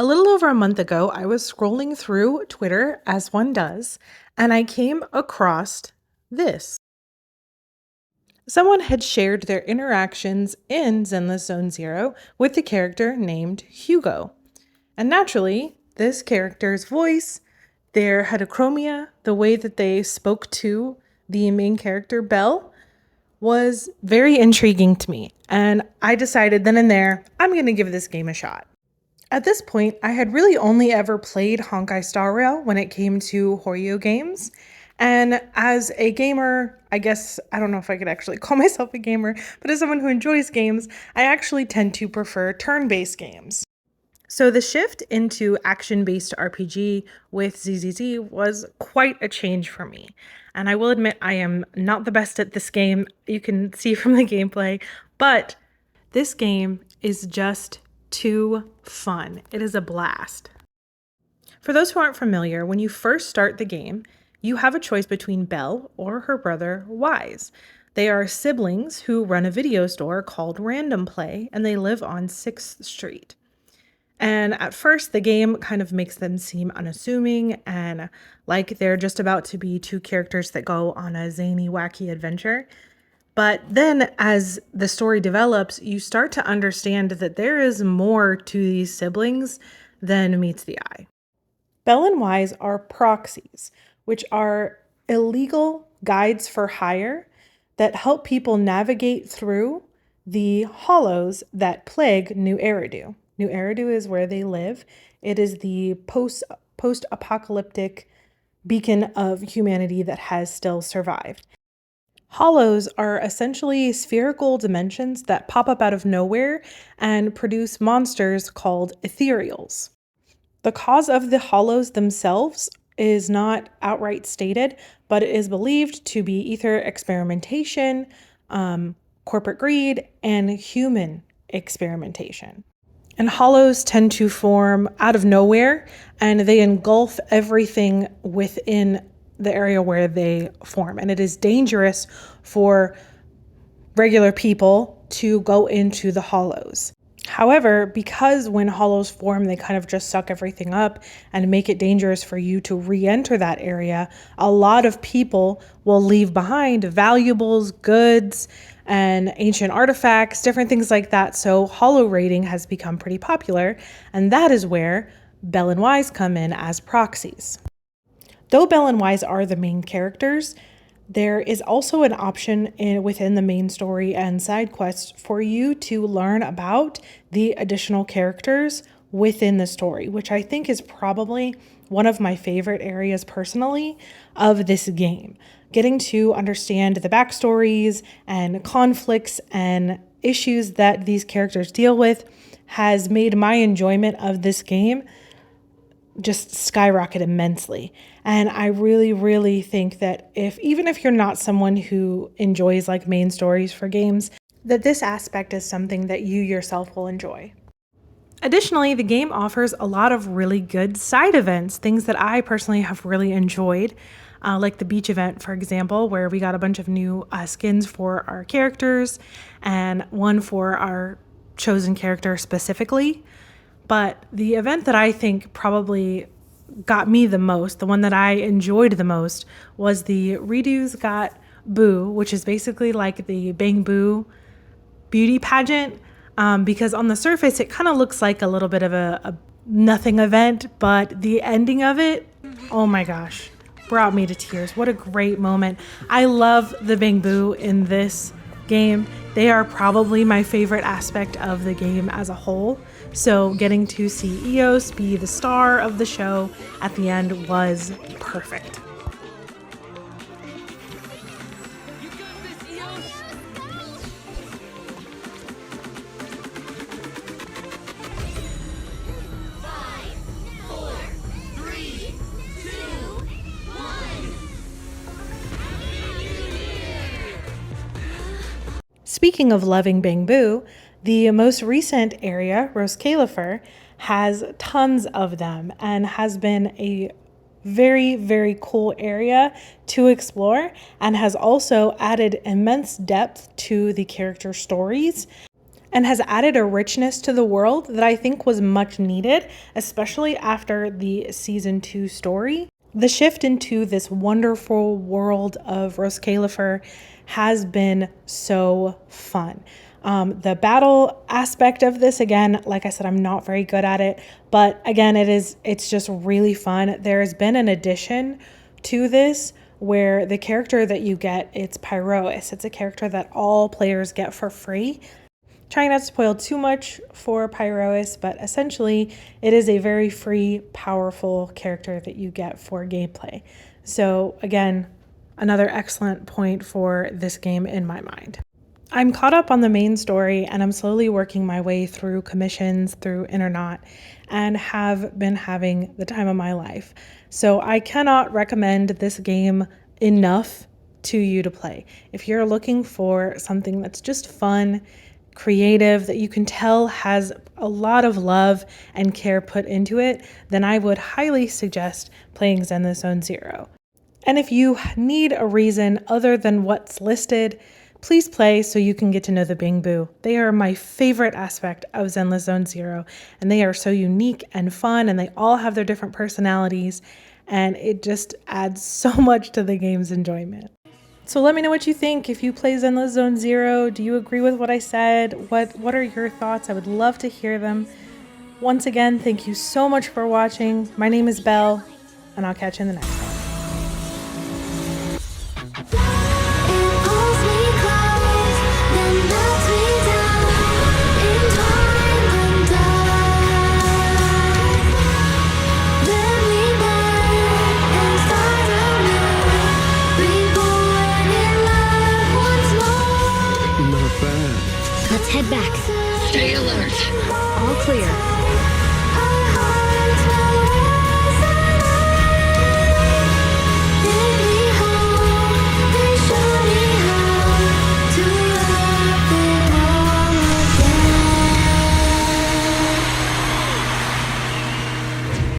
A little over a month ago, I was scrolling through Twitter, as one does, and I came across this. Someone had shared their interactions in Zenless Zone Zero with the character named Hugo. And naturally, this character's voice, their heterochromia, the way that they spoke to the main character, Belle, was very intriguing to me. And I decided then and there, I'm going to give this game a shot. At this point, I had really only ever played Honkai Star Rail when it came to Horyo games. And as a gamer, I guess, I don't know if I could actually call myself a gamer, but as someone who enjoys games, I actually tend to prefer turn-based games. So the shift into action-based RPG with ZZZ was quite a change for me. And I will admit I am not the best at this game, you can see from the gameplay, but this game is just too fun. It is a blast. For those who aren't familiar, when you first start the game, you have a choice between Belle or her brother Wise. They are siblings who run a video store called Random Play, and they live on 6th Street. And at first, the game kind of makes them seem unassuming and like they're just about to be two characters that go on a zany, wacky adventure. But then as the story develops, you start to understand that there is more to these siblings than meets the eye. Belle and Wise are proxies, which are illegal guides for hire that help people navigate through the hollows that plague New Eridu. New Eridu is where they live. It is the post-apocalyptic beacon of humanity that has still survived. Hollows are essentially spherical dimensions that pop up out of nowhere and produce monsters called ethereals. The cause of the hollows themselves is not outright stated, but it is believed to be ether experimentation, corporate greed, and human experimentation. And hollows tend to form out of nowhere, and they engulf everything within the area where they form. And it is dangerous for regular people to go into the hollows. However, because when hollows form, they kind of just suck everything up and make it dangerous for you to re-enter that area, a lot of people will leave behind valuables, goods, and ancient artifacts, different things like that. So hollow raiding has become pretty popular, and that is where Belle and Wise come in as proxies. Though Belle and Wise are the main characters, there is also an option within the main story and side quests for you to learn about the additional characters within the story, which I think is probably one of my favorite areas personally of this game. Getting to understand the backstories and conflicts and issues that these characters deal with has made my enjoyment of this game just skyrocket immensely. And I really, really think that even if you're not someone who enjoys like main stories for games, that this aspect is something that you yourself will enjoy. Additionally, the game offers a lot of really good side events, things that I personally have really enjoyed, like the beach event, for example, where we got a bunch of new skins for our characters and one for our chosen character specifically. But the event that I think probably got me the most, the one that I enjoyed the most, was the Redo's Got Boo, which is basically like the Bang Boo beauty pageant. Because on the surface, it kind of looks like a little bit of a nothing event, but the ending of it, oh my gosh, brought me to tears. What a great moment. I love the Bang Boo in this game. They are probably my favorite aspect of the game as a whole. So getting to see Eos be the star of the show at the end was perfect. Speaking of loving Bang Boo, the most recent area, Roskalifer, has tons of them and has been a very, very cool area to explore and has also added immense depth to the character stories. and has added a richness to the world that I think was much needed, especially after the season 2 story. The shift into this wonderful world of Roskalifer has been so fun. The battle aspect of this, again, like I said, I'm not very good at it, but again, it's just really fun. There has been an addition to this where the character that you get, it's Pyrois. It's a character that all players get for free. Trying not to spoil too much for Pyrois, but essentially it is a very free, powerful character that you get for gameplay. So again, another excellent point for this game in my mind. I'm caught up on the main story and I'm slowly working my way through commissions, through Internet, and have been having the time of my life. So I cannot recommend this game enough to you to play. If you're looking for something that's just fun, creative, that you can tell has a lot of love and care put into it, then I would highly suggest playing Zenless Zone Zero. And if you need a reason other than what's listed, please play so you can get to know the Bing Boo. They are my favorite aspect of Zenless Zone Zero, and they are so unique and fun, and they all have their different personalities, and it just adds so much to the game's enjoyment. So let me know what you think. If you play Zenless Zone Zero, do you agree with what I said? What are your thoughts? I would love to hear them. Once again, thank you so much for watching. My name is Belle, and I'll catch you in the next one.